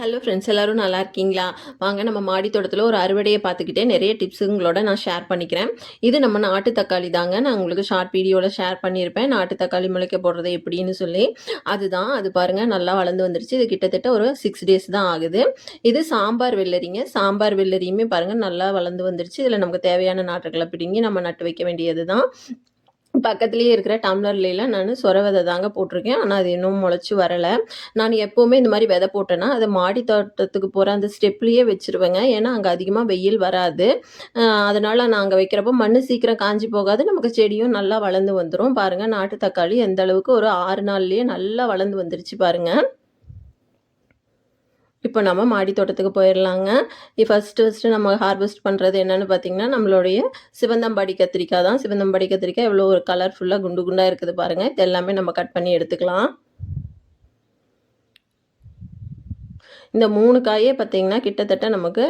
Hello friends, எல்லோரும் நல்லா இருக்கீங்களா? வாங்க நம்ம மாடி தோட்டத்தில் ஒரு அறுவடையை பார்த்துக்கிட்டே நிறைய டிப்ஸுங்களோட நான் ஷேர் பண்ணிக்கிறேன். இது நம்ம நாட்டு தக்காளி தாங்க. நான் உங்களுக்கு ஷார்ட் வீடியோவில் ஷேர் பண்ணியிருப்பேன். நாட்டு தக்காளி முளைக்க போடுறது எப்படின்னு சொல்லி. அதுதான் அது பாருங்கள், நல்லா வளர்ந்து வந்துருச்சு. இது கிட்டத்தட்ட ஒரு 6 டேஸ் தான் ஆகுது. இது சாம்பார் வெள்ளரிங்க. சாம்பார் வெள்ளரியுமே பாருங்கள் நல்லா வளர்ந்து வந்துருச்சு. இதில் நமக்கு தேவையான நாற்றுகளை பிடுங்கி நம்ம நட்டு வைக்க வேண்டியது தான். பக்கத்துலேயே இருக்கிற டம்ளர்லாம் நான் சொர விதை தாங்க போட்டிருக்கேன். ஆனால் அது இன்னும் முளைச்சி வரலை. நான் எப்போவுமே இந்த மாதிரி விதை போட்டேன்னா அதை மாடி தோட்டத்துக்கு போகிற அந்த ஸ்டெப்லேயே வச்சுருவேங்க. ஏன்னா அங்கே அதிகமாக வெயில் வராது. அதனால் நான் அங்கே வைக்கிறப்போ மண் சீக்கிரம் காஞ்சி போகாது. நமக்கு செடியும் நல்லா வளர்ந்து வந்துடும். பாருங்கள், நாட்டு தக்காளி எந்த அளவுக்கு ஒரு 6 நாள்லேயே நல்லா வளர்ந்து வந்துருச்சு பாருங்கள். இப்போ நம்ம மாடி தோட்டத்துக்கு போயிடலாங்க. ஃபஸ்ட்டு நம்ம ஹார்வெஸ்ட் பண்ணுறது என்னென்னு பார்த்தீங்கன்னா, நம்மளுடைய சிவந்தம்பாடி கத்திரிக்காய் தான். சிவந்தம்பாடி கத்திரிக்காய் எவ்வளோ ஒரு கலர்ஃபுல்லாக குண்டு குண்டாக இருக்குது பாருங்கள். இது எல்லாமே நம்ம கட் பண்ணி எடுத்துக்கலாம். இந்த 3 காயே பார்த்தீங்கன்னா கிட்டத்தட்ட நமக்கு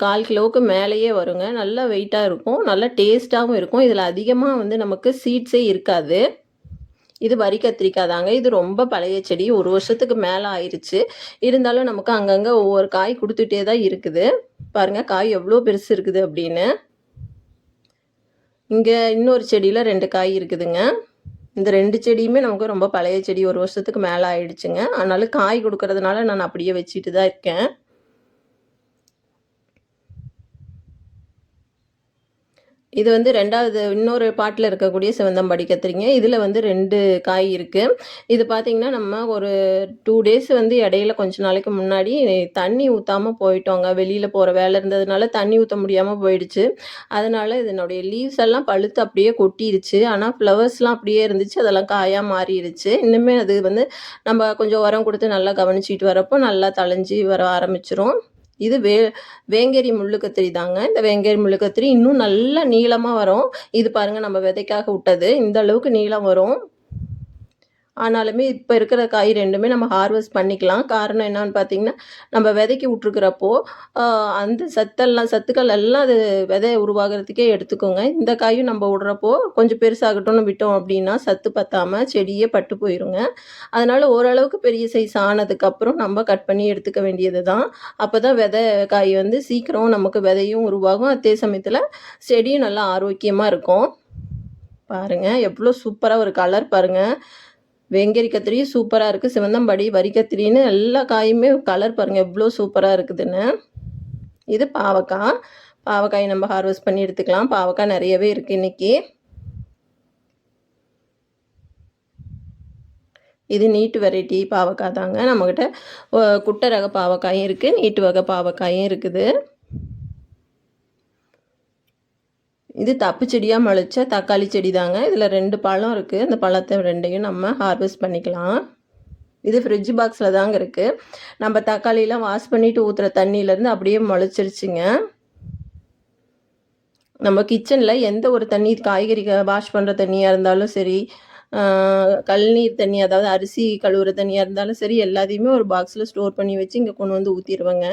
1/4 கிலோவுக்கு மேலேயே வருங்க. நல்லா வெயிட்டாக இருக்கும், நல்லா டேஸ்ட்டாகவும் இருக்கும். இதில் அதிகமாக நமக்கு சீட்ஸே இருக்காது. இது வரி கத்திரிக்காய் தாங்க. இது ரொம்ப பழைய செடி, 1 வருஷத்துக்கு மேலே ஆயிடுச்சு. இருந்தாலும் நமக்கு அங்கங்கே ஒவ்வொரு காய் கொடுத்துட்டே தான் இருக்குது. பாருங்கள், காய் எவ்வளோ பெருசு இருக்குது அப்படின்னு. இங்கே இன்னொரு செடியில் 2 காய் இருக்குதுங்க. இந்த 2 செடியுமே நமக்கு ரொம்ப பழைய செடி, 1 வருஷத்துக்கு மேலே ஆயிடுச்சுங்க. அதனால காய் கொடுக்கறதுனால நான் அப்படியே வச்சுட்டு தான் இருக்கேன். இது 2வது இன்னொரு பாட்டில் இருக்கக்கூடிய சிவந்தம்பாடி கத்திரிங்க. இதில் 2 காய் இருக்குது. இது பார்த்திங்கன்னா நம்ம ஒரு 2 டேஸ் இடையில கொஞ்ச நாளைக்கு முன்னாடி தண்ணி ஊற்றாமல் போயிட்டோங்க. வெளியில் போகிற வேலை இருந்ததுனால தண்ணி ஊற்ற முடியாமல் போயிடுச்சு. அதனால் இதனுடைய லீவ்ஸ் எல்லாம் பழுத்து அப்படியே கொட்டிருச்சு. ஆனால் ஃப்ளவர்ஸ்லாம் அப்படியே இருந்துச்சு, அதெல்லாம் காயாக மாறிடுச்சு. இன்னுமே அது நம்ம கொஞ்சம் உரம் கொடுத்து நல்லா கவனிச்சிட்டு வரப்போ நல்லா தழைஞ்சி வர ஆரம்பிச்சிரும். இது வேங்கேரி முள்ளு கத்திரி தாங்க. இந்த வேங்கேரி முள்ளு கத்திரி இன்னும் நல்லா நீளமாக வரும். இது பாருங்கள், நம்ம விதைக்காக விட்டது. இந்த அளவுக்கு நீளம் வரும். ஆனாலுமே இப்போ இருக்கிற காய் 2மே நம்ம ஹார்வெஸ்ட் பண்ணிக்கலாம். காரணம் என்னன்னு பார்த்தீங்கன்னா, நம்ம விதைக்கு விட்ருக்கிறப்போ அந்த சத்துக்கள் எல்லாம் அது விதை உருவாகிறதுக்கே எடுத்துக்கோங்க. இந்த காயும் நம்ம விட்றப்போ கொஞ்சம் பெருசாகட்டும்னு விட்டோம் அப்படின்னா சத்து பத்தாமல் செடியே பட்டு போயிருங்க. அதனால் ஓரளவுக்கு பெரிய சைஸ் ஆனதுக்கப்புறம் நம்ம கட் பண்ணி எடுத்துக்க வேண்டியது தான். அப்போ தான் விதை காய் சீக்கிரம் நமக்கு விதையும் உருவாகும். அதே சமயத்தில் செடியும் நல்லா ஆரோக்கியமாக இருக்கும். பாருங்கள், எவ்வளோ சூப்பராக ஒரு கலர் பாருங்கள். வெங்கரி கத்திரியும் சூப்பராக இருக்குது. சிவந்தம்பாடி, வரி கத்திரின்னு எல்லா காயுமே கலர் பாருங்கள் எவ்வளோ சூப்பராக இருக்குதுன்னு. இது பாவக்காய். பாவக்காய் நம்ம ஹார்வெஸ்ட் பண்ணி எடுத்துக்கலாம். பாவக்காய் நிறையவே இருக்குது இன்றைக்கி. இது நீட்டு வெரைட்டி பாவக்காய் தாங்க. நம்மக்கிட்ட குட்டை ரக பாவக்காயும் இருக்குது, நீட்டு வகை பாவக்காயும் இருக்குது. இது தப்பு செடியாக முளைச்ச தக்காளி செடி தாங்க. இதில் 2 பழம் இருக்குது. அந்த பழத்தை 2யும் நம்ம ஹார்வெஸ்ட் பண்ணிக்கலாம். இது ஃப்ரிட்ஜ் பாக்ஸில் தாங்க இருக்குது. நம்ம தக்காளிலாம் வாஷ் பண்ணிவிட்டு ஊற்றுற தண்ணியிலேருந்து அப்படியே முளைச்சிருச்சுங்க. நம்ம கிச்சனில் எந்த ஒரு தண்ணி, காய்கறி வாஷ் பண்ணுற தண்ணியாக இருந்தாலும் சரி, கழுநீர் தண்ணி, அதாவது அரிசி கழுவுற தண்ணியாக இருந்தாலும் சரி, எல்லாத்தையுமே ஒரு பாக்ஸில் ஸ்டோர் பண்ணி வச்சு இங்கே கொண்டு ஊற்றிடுவேங்க.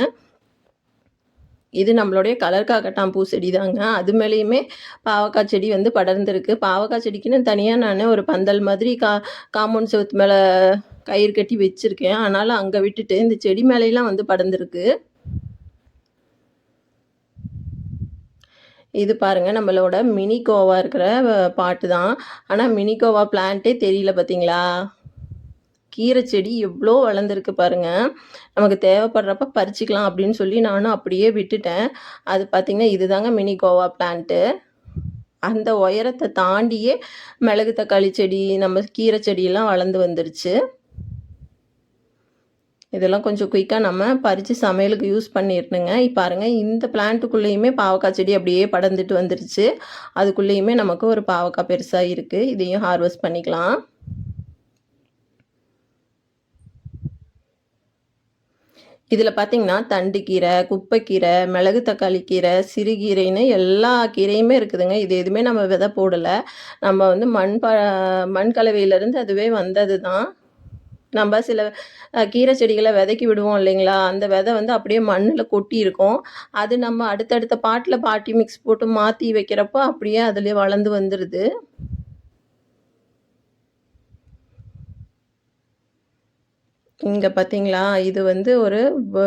இது நம்மளுடைய கலர் காக்கட்டான் பூ செடி தாங்க. அது மேலேயுமே பாவக்காய் செடி படர்ந்துருக்கு. பாவக்காய் செடிக்குன்னு தனியாக நான் ஒரு பந்தல் மாதிரி காம்பவுண்ட் செவுத்து மேலே கயிறு கட்டி வச்சுருக்கேன். அதனால் அங்கே விட்டுட்டு இந்த செடி மேலேலாம் படர்ந்துருக்கு. இது பாருங்கள், நம்மளோட மினி கோவா இருக்கிற பாட்டு தான். ஆனால் மினி கோவா பிளான்ட்டே தெரியல பார்த்தீங்களா? கீரை செடி எவ்வளோ வளர்ந்துருக்கு பாருங்கள். நமக்கு தேவைப்படுறப்ப பறிச்சிக்கலாம் அப்படின்னு சொல்லி நானும் அப்படியே விட்டுட்டேன். அது பார்த்திங்கன்னா இதுதாங்க மினி கோவா பிளான்ட்டு. அந்த உயரத்தை தாண்டியே மிளகு தக்காளி செடி, நம்ம கீரை செடியெல்லாம் வளர்ந்து வந்துருச்சு. இதெல்லாம் கொஞ்சம் குயிக்காக நம்ம பறித்து சமையலுக்கு யூஸ் பண்ணிடணுங்க. இப்போ பாருங்கள், இந்த பிளான்ட்டுக்குள்ளேயுமே பாவக்காய் செடி அப்படியே படர்ந்துட்டு வந்துருச்சு. அதுக்குள்ளேயுமே நமக்கு ஒரு பாவக்காய் பெருசாக இருக்குது. இதையும் ஹார்வெஸ்ட் பண்ணிக்கலாம். இதில் பார்த்திங்கன்னா தண்டுக்கீரை, குப்பைக்கீரை, மிளகு தக்காளி கீரை, சிறுகீரைன்னு எல்லா கீரையுமே இருக்குதுங்க. இது எதுவுமே நம்ம விதை போடலை. நம்ம மண் கலவையிலேருந்து அதுவே வந்தது தான். நம்ம சில கீரை செடிகளை விதைக்கி விடுவோம் இல்லைங்களா? அந்த விதை அப்படியே மண்ணில் கொட்டி இருக்கும். அது நம்ம அடுத்தடுத்த பாட்டில் பாட்டி மிக்ஸ் போட்டு மாற்றி வைக்கிறப்போ அப்படியே அதுலேயே வளர்ந்து வந்துடுது. இங்க பார்த்தீங்களா? இது வந்து ஒரு வ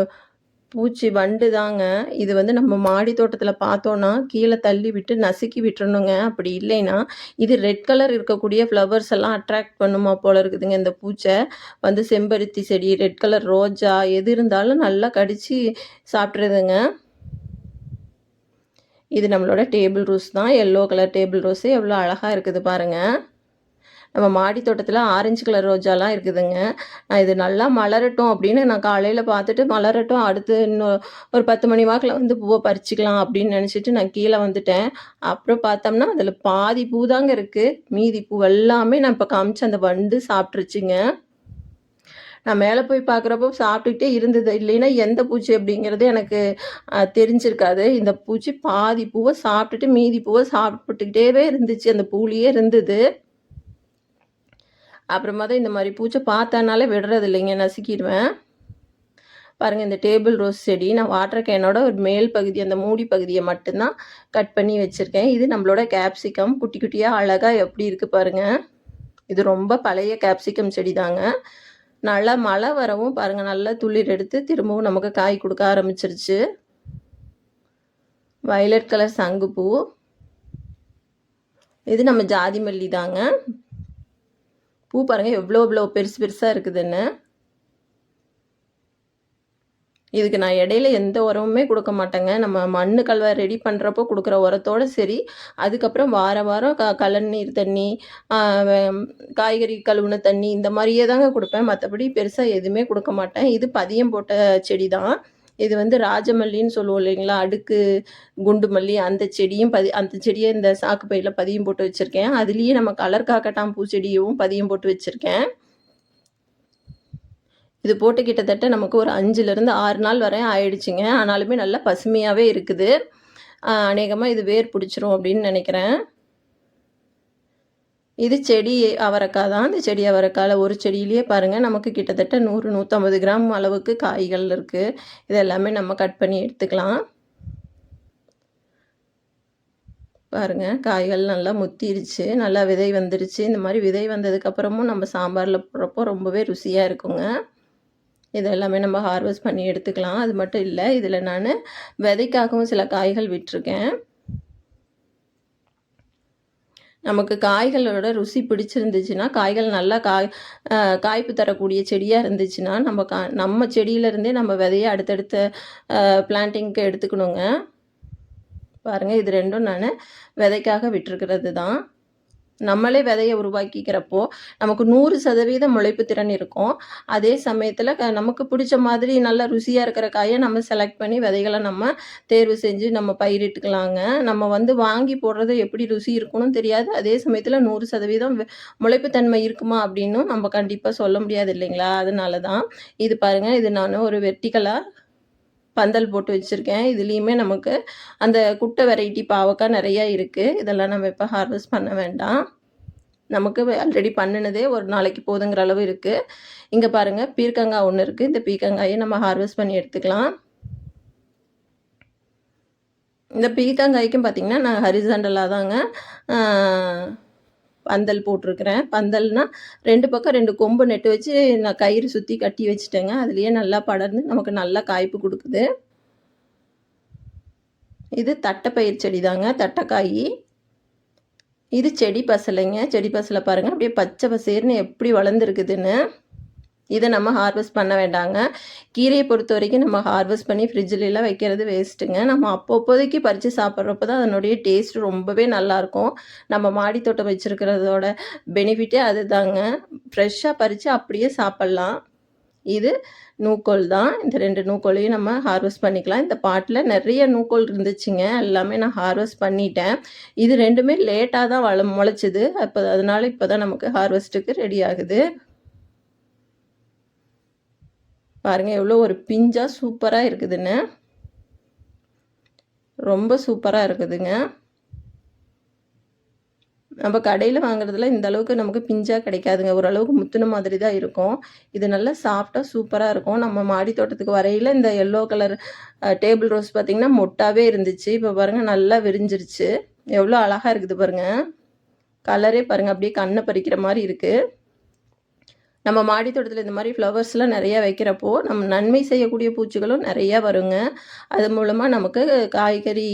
பூச்சி வண்டு தாங்க. இது வந்து நம்ம மாடி தோட்டத்தில பார்த்தோன்னா, கீழ தள்ளி விட்டு நசுக்கி விட்டுறணுங்க. அப்படி இல்லைன்னா, இது ரெட் கலர் இருக்கக்கூடிய ஃப்ளவர்ஸ் எல்லாம் அட்ராக்ட் பண்ணுமா போல இருக்குதுங்க இந்த பூச்ச. வந்து செம்பருத்தி செடி, ரெட் கலர் ரோஜா எது இருந்தாலும் நல்லா கடிச்சு சாப்பிட்ருதுங்க. இது நம்மளோட டேபிள் ரோஸ் தான். எல்லோ கலர் டேபிள் ரோஸு எவ்வளோ அழகா இருக்குது பாருங்க. நம்ம மாடி தோட்டத்தில ஆரஞ்சு கலர் ரோஜாலாம் இருக்குதுங்க. நான் இது நல்லா மலரட்டும் அப்படின்னு நான் காலையில பார்த்துட்டு மலரட்டும் அடுத்து இன்னும் ஒரு 10 மணி வாக்குல வந்து பூவ பறிச்சுக்கலாம் அப்படின்னு நினச்சிட்டு நான் கீழ வந்துட்டேன். அப்புறம் பார்த்தோம்னா, அதில பாதி பூ தாங்க இருக்கு. மீதி பூ எல்லாமே நான் இப்ப காமிச்ச அந்த வண்டு சாப்பிட்டுருச்சுங்க. நான் மேல போய் பார்க்குறப்போ சாப்பிட்டுக்கிட்டே இருந்தது. இல்லைன்னா எந்த பூச்சி அப்படிங்கிறது எனக்கு தெரிஞ்சிருக்காது. இந்த பூச்சி பாதி பூவ சாப்பிட்டுட்டு மீதி பூவ சாப்பிட்டுக்கிட்டேவே இருந்துச்சு. அந்த பூலயே இருந்தது. அப்புறமா தான் இந்த மாரி பூச்ச பார்த்தனாலே விடுறது இல்லைங்க. நசுக்கிருவேன். பாருங்க இந்த டேபிள் ரோஸ் செடி நான் வாட்டர் கேனோட ஒரு மேல் பகுதி அந்த மூடி பகுதிய மட்டும் தான் கட் பண்ணி வச்சிருக்கேன். இது நம்மளோட கேப்சிகம் குட்டி குட்டியா அழகா எப்படி இருக்கு பாருங்க. இது ரொம்ப பழைய கேப்சிகம் செடி தாங்க. நல்லா மழை வரவும் பாருங்க நல்லா துளிர் எடுத்து திரும்பவும் நமக்கு காய் குடுக்க ஆரம்பிச்சிருச்சு. வயலட் கலர் சங்குப்பூ. இது நம்ம ஜாதி மல்லி தாங்க. பூ பாருங்க எவ்வளோ பெருசு பெருசா இருக்குதுன்னு. இதுக்கு நான் இடையில எந்த உரமுமே குடுக்க மாட்டேங்க. நம்ம மண்ணு கலவை ரெடி பண்ணுறப்போ குடுக்குற உரத்தோட சரி. அதுக்கப்புறம் வாரம் கழநீர் தண்ணி, ஆ வெ காய்கறி கழுவுன தண்ணி இந்த மாரியே தாங்க குடுப்பேன். மத்தபடி பெருசா எதுவுமே குடுக்க மாட்டேன். இது பதியம் போட்ட செடி தான். இது வந்து ராஜமல்லின்னு சொல்லுவோம் இல்லைங்களா? அடுக்கு குண்டு மல்லி அந்த செடியும் அந்த செடிய இந்த சாக்கு பையில பதியம் போட்டு வச்சிருக்கேன். அதுலயே நம்ம கலர் காக்கட்டான் பூச்செடியும் பதியம் போட்டு வச்சிருக்கேன். இது போட்டு கிட்டத்தட்ட நமக்கு ஒரு 5லிருந்து 6 நாள் வரை ஆயிடுச்சுங்க. ஆனாலுமே நல்லா பசுமையாவே இருக்குது. அநேகமா இது வேர் பிடிச்சிரும் அப்படின்னு நெனைக்கிறேன். இது செடி அவரைக்காய் தான். இந்த செடி அவரைக்கால ஒரு செடியிலேயே பாருங்க நமக்கு கிட்டத்தட்ட 100, 150 கிராம் அளவுக்கு காய்கள் இருக்கு. இது எல்லாமே நம்ம கட் பண்ணி எடுத்துக்கலாம். பாருங்க காய்கள் நல்லா முத்திருச்சு. நல்லா விதை வந்துருச்சு. இந்த மாரி விதை வந்ததுக்கப்புறமும் நம்ம சாம்பார்ல போடுறப்போ ரொம்பவே ருசியா இருக்குங்க. இது எல்லாமே நம்ம ஹார்வெஸ்ட் பண்ணி எடுத்துக்கலாம். அது மட்டும் இல்ல, இதில நானு விதைக்காகவும் சில காய்கள் விட்டுருக்கேன். நமக்கு காய்களோட ருசி பிடிச்சிருந்துச்சுன்னா, காய்கள் நல்லா காய்ப்பு தரக்கூடிய செடியா இருந்துச்சுன்னா, நம்ம செடியிலருந்தே நம்ம விதைய அடுத்தடுத்த பிளான்டிங்க்கு எடுத்துக்கணுங்க. பாருங்க இது 2ம் நானு விதைக்காக விட்டுருக்கிறது தான். நம்மளே விதைய உருவாக்கிக்கிறப்போ, நமக்கு 100% முளைப்பு திறன் இருக்கும். அதே சமயத்தில நமக்கு பிடிச்ச மாதிரி நல்ல ருசியா இருக்கிற காய நம்ம செலக்ட் பண்ணி விதைகள நம்ம தேர்வு செஞ்சு நம்ம பயிரிட்டுக்கலாங்க. நம்ம வந்து வாங்கி போடுறது எப்படி ருசி இருக்கும்னு தெரியாது. அதே சமயத்தில 100% முளைப்பு தன்மை இருக்குமா அப்படின்னும் நம்ம கண்டிப்பா சொல்ல முடியாது இல்லைங்களா? அதனால தான். இது பாருங்க, இது நானு ஒரு வெர்டிகலா பந்தல் போட்டு வச்சிருக்கேன். இதுலயுமே நமக்கு அந்த குட்டை வெரைட்டி பாவக்காய் நெறைய இருக்கு. இதெல்லாம் நம்ம இப்ப ஹார்வெஸ்ட் பண்ண வேண்டாம். நமக்கு ஆல்ரெடி பண்ணுனதே ஒரு நாளைக்கு போதுங்கிற அளவு இருக்கு. இங்க பாருங்க பீர்க்கங்காய் ஒண்ணு இருக்கு. இந்த பீர்க்கங்காய நம்ம ஹார்வெஸ்ட் பண்ணி எடுத்துக்கலாம். இந்த பீர்க்கங்காய்க்கும் பார்த்தீங்கன்னா, நான் ஹரிசாண்டலா தாங்க ஆ பந்தல் போட்டிருக்கிறேன். பந்தல்னா 2 பக்கம் 2 கொம்பு நெட்டு வச்சு நான் கயிறு சுத்தி கட்டி வச்சுட்டேங்க. அதுலயே நல்லா படர்ந்து நமக்கு நல்லா காய்ப்பு குடுக்குது. இது தட்டைப்பயிர் செடி தாங்க, தட்டைக்காயி. இது செடி பசலைங்க. செடி பசல பாருங்க அப்படியே பச்சை பசேல்னு எப்படி வளர்ந்துருக்குதுன்னு. இத நம்ம ஹார்வெஸ்ட் பண்ண வேண்டாங்க. கீரைய பொறுத்தவரைக்கும் நம்ம ஹார்வெஸ்ட் பண்ணி ஃப்ரிட்ஜ்லலாம் வைக்கிறது வேஸ்ட்டுங்க. நம்ம அப்போதைக்கு பறித்து சாப்பிட்றப்ப தான் அதனுடைய டேஸ்ட் ரொம்பவே நல்லாயிருக்கும். நம்ம மாடி தோட்டம் வச்சிருக்கிறதோட பெனிஃபிட்டே அதுதாங்க. ஃப்ரெஷ்ஷாக பறித்து அப்படியே சாப்பிட்லாம். இது நூக்கோல் தான். இந்த 2 நூக்கோலையும் நம்ம ஹார்வெஸ்ட் பண்ணிக்கலாம். இந்த பாட்ல நெறைய நூக்கோல் இருந்துச்சுங்க. எல்லாமே நான் ஹார்வெஸ்ட் பண்ணிட்டேன். இது 2மே லேட்டா தான் மொளச்சுது. அதனால இப்ப தான் நமக்கு ஹார்வெஸ்ட்டுக்கு ரெடி ஆகுது. பாருங்க எவ்வளோ ஒரு பிஞ்சா சூப்பரா இருக்குதுன்னு. ரொம்ப சூப்பரா இருக்குதுங்க. நம்ம கடையில வாங்குறதுல இந்த அளவுக்கு நமக்கு பிஞ்சா கிடைக்காதுங்க. ஓரளவுக்கு முத்துன மாதிரி தான் இருக்கும். இது நல்லா சாஃப்ட்டா சூப்பரா இருக்கும். நம்ம மாடி தோட்டத்துக்கு வரையில இந்த எல்லோ கலர் டேபிள் ரோஸ் பார்த்தீங்கன்னா, மொட்டாவே இருந்துச்சு. இப்போ பாருங்க நல்லா விரிஞ்சிருச்சு. எவ்வளோ அழகா இருக்குது பாருங்க. கலரே பாருங்க அப்படியே கண்ண பறிக்கிற மாரி இருக்கு. நம்ம மாடி தோட்டத்தில் இந்த மாதிரி ஃப்ளவர்ஸ்லாம் நிறையா வைக்கிறப்போ நம்ம நன்மை செய்யக்கூடிய பூச்சிகளும் நிறையா வருங்க. அது மூலமாக நமக்கு காய்கறி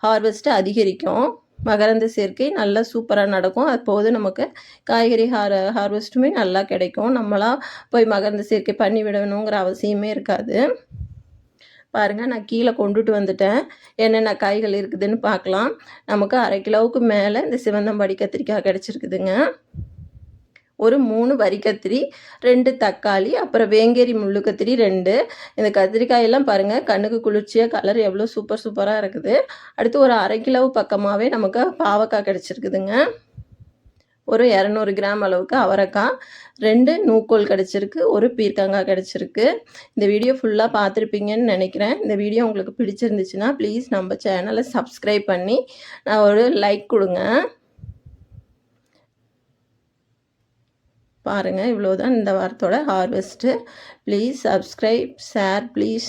ஹார்வெஸ்ட்டு அதிகரிக்கும். மகரந்த சேர்க்கை நல்லா சூப்பராக நடக்கும். அப்போது நமக்கு காய்கறி ஹார்வெஸ்ட்டுமே நல்லா கிடைக்கும். நம்மளா போய் மகரந்த சேர்க்கை பண்ணி விடணுங்கிற அவசியமே இருக்காது. பாருங்கள், நான் கீழே கொண்டுட்டு வந்துட்டேன். என்னென்ன காய்கள் இருக்குதுன்னு பார்க்கலாம். நமக்கு 1/2 கிலோவுக்கு மேலே இந்த சிவந்தம்படி கத்திரிக்காய் கிடச்சிருக்குதுங்க. ஒரு 3 வரி கத்திரி, 2 தக்காளி, அப்புறம் வேங்கேரி முள்ளு கத்திரி 2. இந்த கத்திரிக்காயெல்லாம் பாருங்கள், கண்ணுக்கு குளிர்ச்சியாக கலர் எவ்வளோ சூப்பராக இருக்குது. அடுத்து ஒரு 1/2 கிலோ பக்கமாகவே நமக்கு பாவக்காய் கிடச்சிருக்குதுங்க. ஒரு 200 கிராம் அளவுக்கு அவரைக்காய், 2 நூக்கோல் கிடச்சிருக்கு, ஒரு பீர்க்கங்காய் கிடச்சிருக்கு. இந்த வீடியோ ஃபுல்லாக பார்த்துருப்பீங்கன்னு நினைக்கிறேன். இந்த வீடியோ உங்களுக்கு பிடிச்சிருந்துச்சுன்னா ப்ளீஸ் நம்ம சேனலை சப்ஸ்கிரைப் பண்ணி ஒரு லைக் கொடுங்க. பாருங்கள், இவ்வளோதான் இந்த வாரத்தோட harvest. Please subscribe, share please.